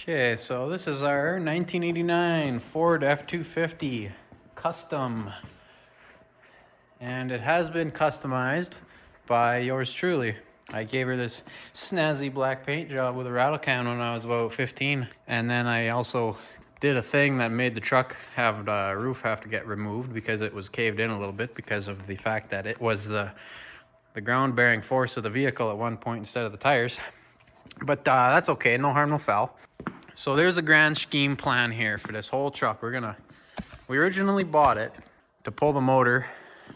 Okay, so this is our 1989 Ford F-250 Custom. And it has been customized by yours truly. I gave her this snazzy black paint job with a rattle can when I was about 15. And then I also did a thing that made the truck have the roof have to get removed because it was caved in a little bit because of the fact that it was the ground bearing force of the vehicle at one point instead of the tires. But that's okay, no harm, no foul. So there's a grand scheme plan here for this whole truck. We originally bought it to pull the motor.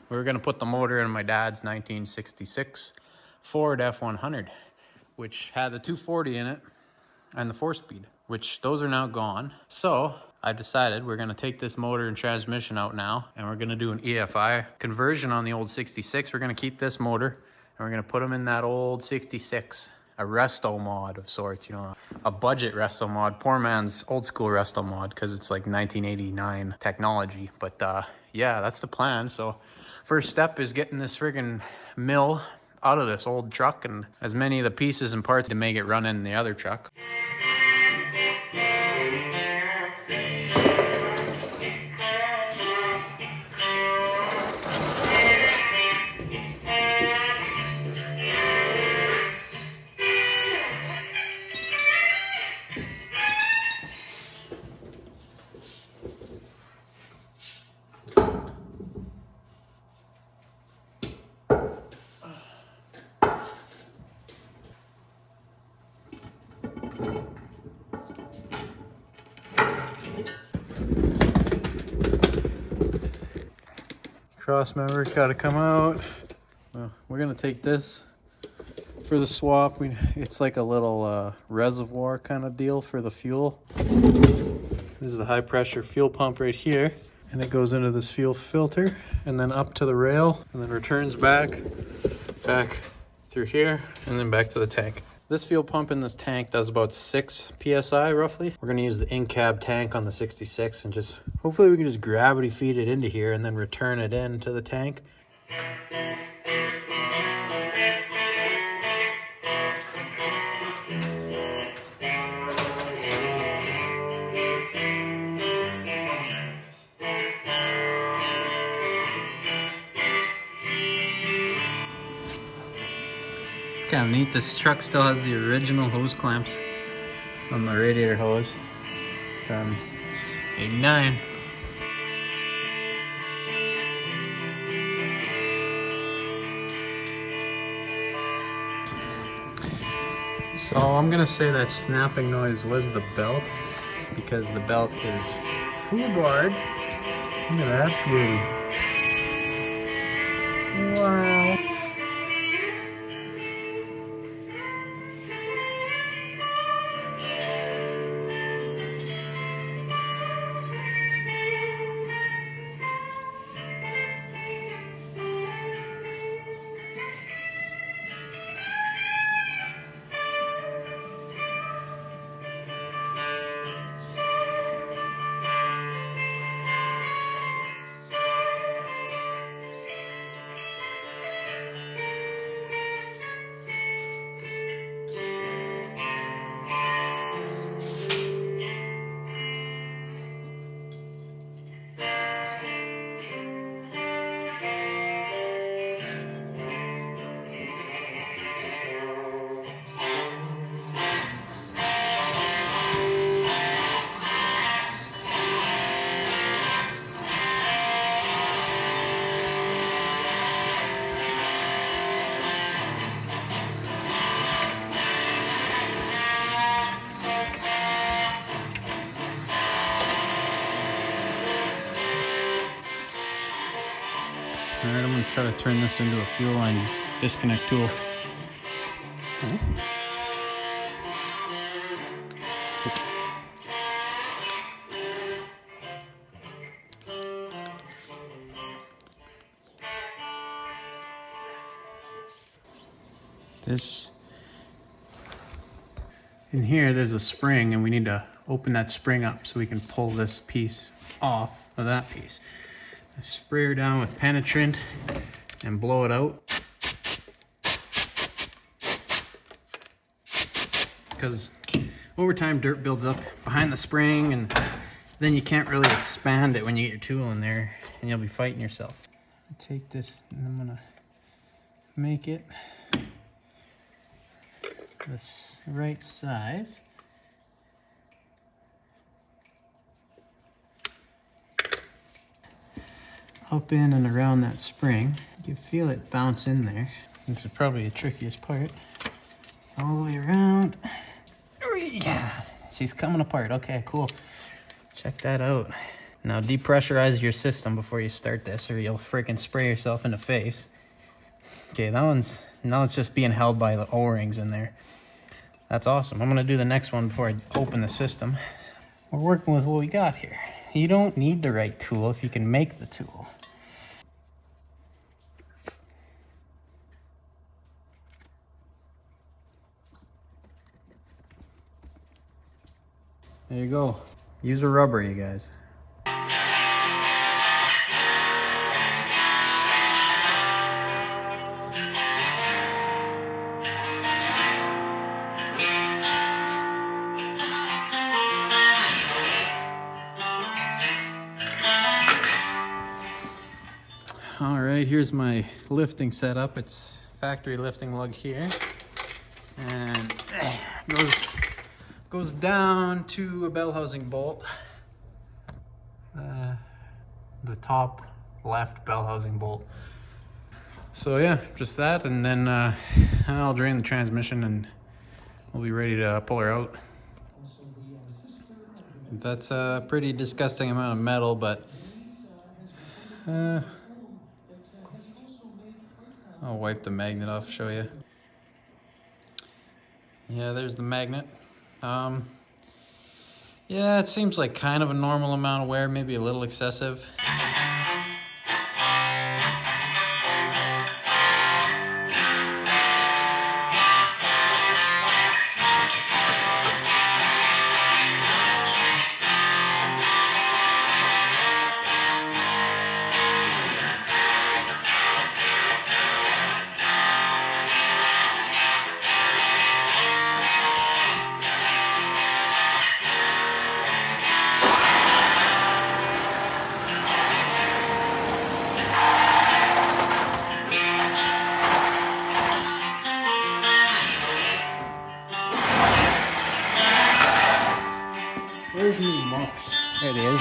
We were gonna put the motor in my dad's 1966 Ford F100, which had the 240 in it and the 4-speed, which those are now gone. So I decided we're gonna take this motor and transmission out now, and we're gonna do an EFI conversion on the old 66. We're gonna keep this motor, and we're gonna put them in that old 66. A resto mod of sorts, you know, a budget resto mod, poor man's old school resto mod, because it's like 1989 technology. But yeah, that's the plan. So first step is getting this friggin' mill out of this old truck and as many of the pieces and parts to make it run in the other truck. Cross member's got to come out. Well, we're gonna take this for the swap. It's like a little reservoir kind of deal for the fuel. This is the high pressure fuel pump right here, and it goes into this fuel filter and then up to the rail and then returns back through here and then back to the tank. This fuel pump in this tank does about 6 PSI roughly. We're gonna use the in-cab tank on the 66 and just, hopefully we can just gravity feed it into here and then return it into the tank. Kind of neat. This truck still has the original hose clamps on the radiator hose from '89. So I'm gonna say that snapping noise was the belt, because the belt is foobarred. Look at that beauty. Wow. Alright, I'm going to try to turn this into a fuel line disconnect tool. This, in here there's a spring, and we need to open that spring up so we can pull this piece off of that piece. I spray her down with penetrant and blow it out, because over time dirt builds up behind the spring, and then you can't really expand it when you get your tool in there, and you'll be fighting yourself. Take this and I'm gonna make it the right size. Up in and around that spring. You can feel it bounce in there. This is probably the trickiest part. All the way around. Yeah, she's coming apart. Okay, cool. Check that out. Now depressurize your system before you start this, or you'll freaking spray yourself in the face. Okay, now it's just being held by the O-rings in there. That's awesome. I'm gonna do the next one before I open the system. We're working with what we got here. You don't need the right tool if you can make the tool. There you go. Use a rubber, you guys. All right, here's my lifting setup. It's factory lifting lug here, and goes down to a bell housing bolt, the top left bell housing bolt. So yeah, just that, and then I'll drain the transmission and we'll be ready to pull her out. That's a pretty disgusting amount of metal, but I'll wipe the magnet off, show you. Yeah, there's the magnet. Yeah, it seems like kind of a normal amount of wear, maybe a little excessive. Where's me muffs? There it is.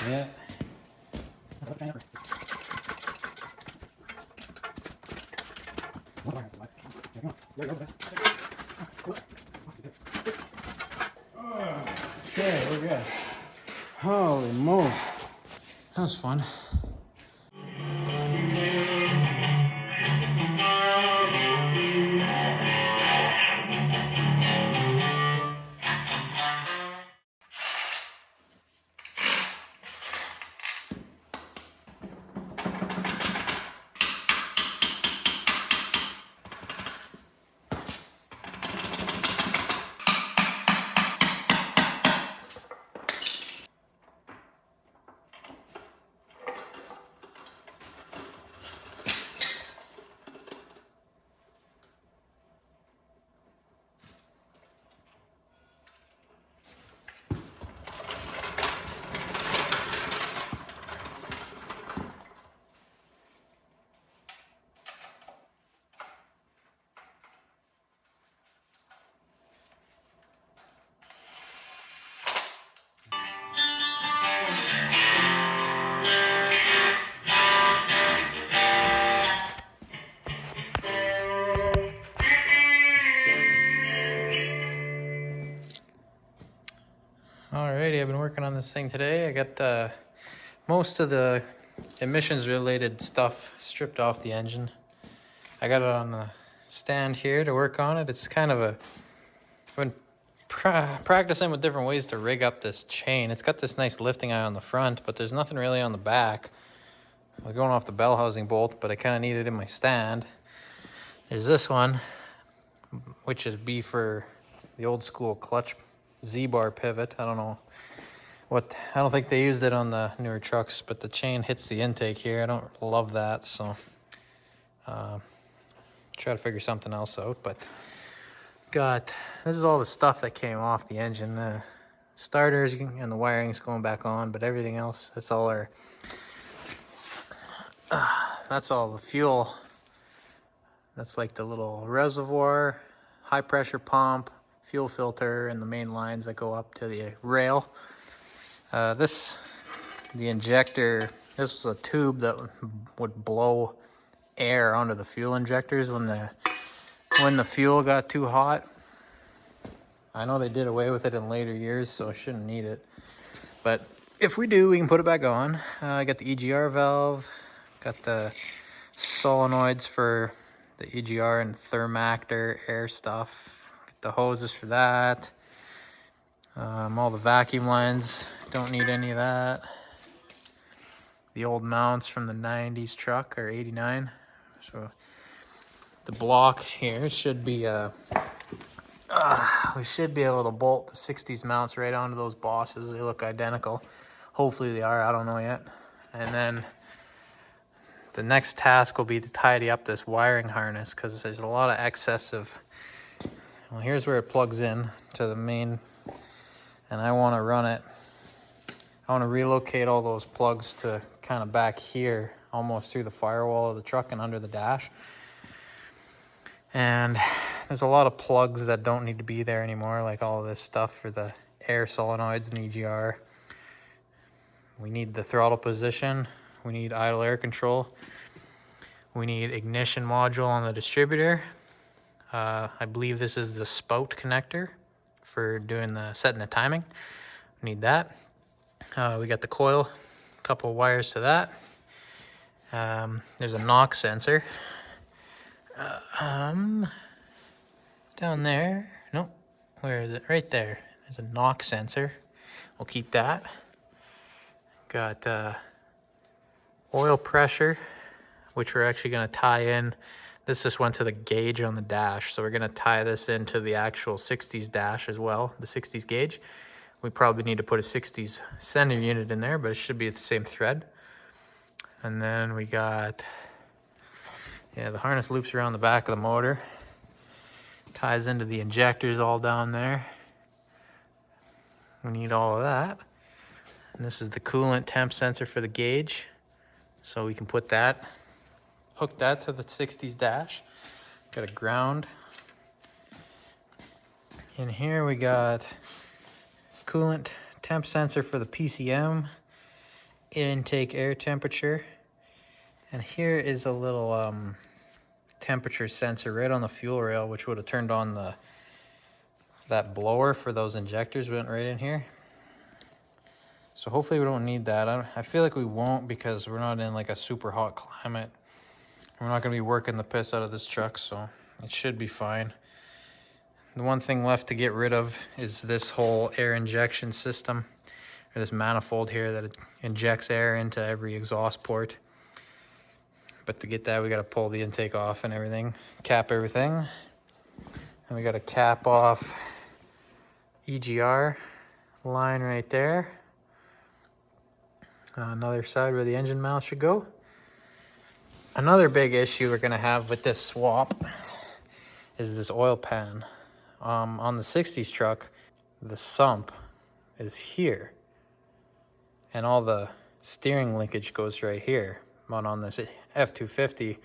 Yeah. Okay, we're good. Holy moly. That was fun. I've been working on this thing today. I got most of the emissions related stuff stripped off the engine. I got it on the stand here to work on it. It's kind of a, I've been practicing with different ways to rig up this chain. It's got this nice lifting eye on the front, but there's nothing really on the back. I'm going off the bell housing bolt, but I kind of need it in my stand. There's this one, which is B for the old school clutch Z-bar pivot. I don't think they used it on the newer trucks, but the chain hits the intake here. I don't love that, so try to figure something else out. But this is all the stuff that came off the engine. The starters and the wiring's going back on, but everything else, that's all the fuel. That's like the little reservoir, high pressure pump, fuel filter, and the main lines that go up to the rail. The injector, this was a tube that would blow air onto the fuel injectors when the fuel got too hot. I know they did away with it in later years, so I shouldn't need it. But if we do, we can put it back on. I got the EGR valve, got the solenoids for the EGR and Thermactor air stuff. Got the hoses for that. All the vacuum lines, don't need any of that. The old mounts from the 90s truck, or 89. So the block here should be, we should be able to bolt the 60s mounts right onto those bosses. They look identical. Hopefully they are, I don't know yet. And then the next task will be to tidy up this wiring harness, because there's a lot of excessive. Well, here's where it plugs in to the main, and I want to run it. I want to relocate all those plugs to kind of back here, almost through the firewall of the truck and under the dash. And there's a lot of plugs that don't need to be there anymore, like all of this stuff for the air solenoids and EGR. We need the throttle position. We need idle air control. We need ignition module on the distributor. I believe this is the spout connector for doing setting the timing. We need that. We got the coil, a couple of wires to that. There's a knock sensor. Down there. No, where is it? Right there. There's a knock sensor. We'll keep that. Got oil pressure, which we're actually going to tie in. This just went to the gauge on the dash, so we're going to tie this into the actual 60s dash as well, the 60s gauge. We probably need to put a 60s sender unit in there, but it should be the same thread. And then we got, the harness loops around the back of the motor. Ties into the injectors all down there. We need all of that. And this is the coolant temp sensor for the gauge. So we can put that, hook that to the 60s dash. Got a ground. In here we got coolant temp sensor for the PCM, intake air temperature. And here is a little temperature sensor right on the fuel rail, which would have turned on that blower for those injectors went right in here. So hopefully we don't need that. I feel like we won't, because we're not in like a super hot climate. We're not gonna be working the piss out of this truck, so it should be fine. The one thing left to get rid of is this whole air injection system, or this manifold here that it injects air into every exhaust port. But to get that, we gotta pull the intake off and everything, cap everything. And we gotta cap off EGR line right there. Another side where the engine mount should go. Another big issue we're gonna have with this swap is this oil pan. On the 60s truck, the sump is here, and all the steering linkage goes right here. But on this F250,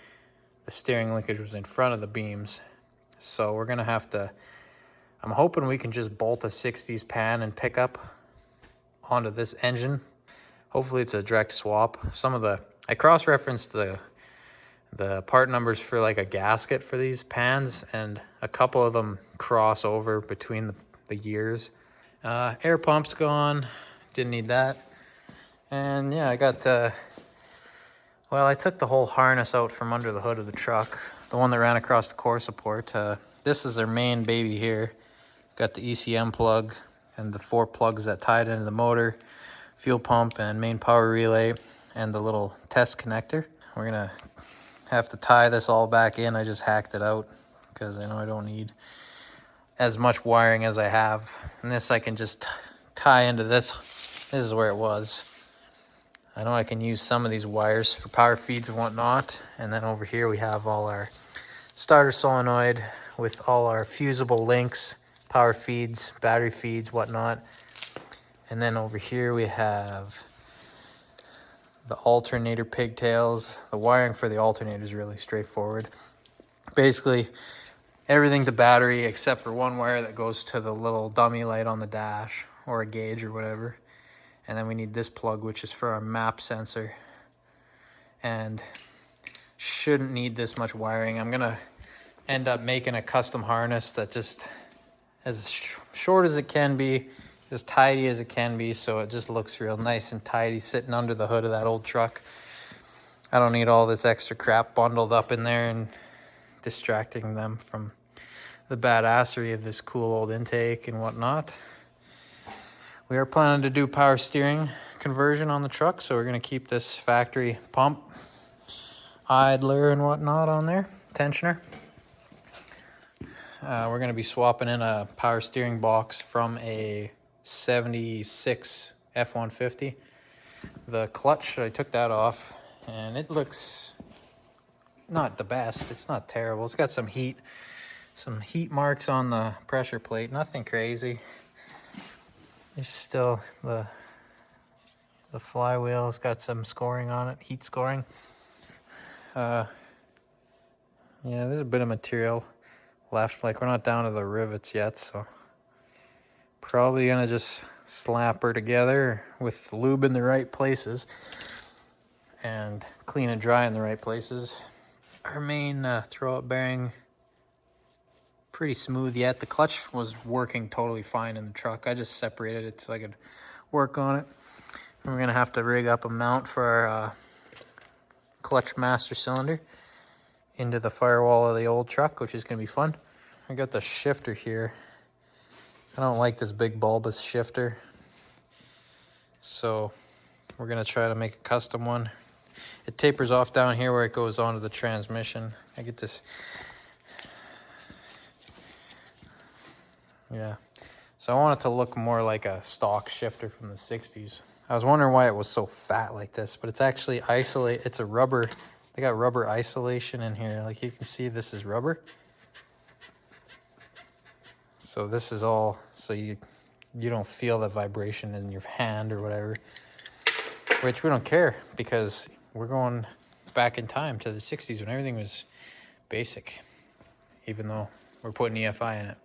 the steering linkage was in front of the beams. So we're gonna have to, I'm hoping we can just bolt a 60s pan and pick up onto this engine. Hopefully it's a direct swap. I cross-referenced the part numbers for like a gasket for these pans, and a couple of them cross over between the years. Air pump's gone. didn't need that. And yeah, I got, well, I took the whole harness out from under the hood of the truck, the one that ran across the core support. This is their main baby here. Got the ECM plug and the 4 plugs that tied into the motor, fuel pump and main power relay, and the little test connector. We're gonna have to tie this all back in. I just hacked it out because I know I don't need as much wiring as I have. And this I can just tie into this. This is where it was. I know I can use some of these wires for power feeds and whatnot. And then over here we have all our starter solenoid with all our fusible links, power feeds, battery feeds, whatnot. And then over here we have the alternator pigtails. The wiring for the alternator is really straightforward. Basically, everything to battery except for one wire that goes to the little dummy light on the dash or a gauge or whatever. And then we need this plug, which is for our map sensor. And shouldn't need this much wiring. I'm gonna end up making a custom harness that just as short as it can be, as tidy as it can be, so it just looks real nice and tidy sitting under the hood of that old truck. I don't need all this extra crap bundled up in there and distracting them from the badassery of this cool old intake and whatnot. We are planning to do power steering conversion on the truck, so we're going to keep this factory pump, idler and whatnot on there, tensioner. We're going to be swapping in a power steering box from a 76 F-150. The clutch, I took that off, and it looks not the best. It's not terrible. It's got some heat marks on the pressure plate. Nothing crazy. There's still the flywheel's got some scoring on it, heat scoring. Yeah, there's a bit of material left. Like, we're not down to the rivets yet, so probably gonna just slap her together with lube in the right places and clean and dry in the right places. Our main throw-up bearing, pretty smooth yet. The clutch was working totally fine in the truck. I just separated it so I could work on it. And we're gonna have to rig up a mount for our clutch master cylinder into the firewall of the old truck, which is gonna be fun. I got the shifter here. I don't like this big bulbous shifter, so we're gonna try to make a custom one. It tapers off down here where it goes onto the transmission. I get this, yeah. So I want it to look more like a stock shifter from the 60s. I was wondering why it was so fat like this, but it's actually it's a rubber. They got rubber isolation in here. Like you can see, this is rubber. So this is all, so you don't feel the vibration in your hand or whatever, which we don't care because we're going back in time to the 60s when everything was basic, even though we're putting EFI in it.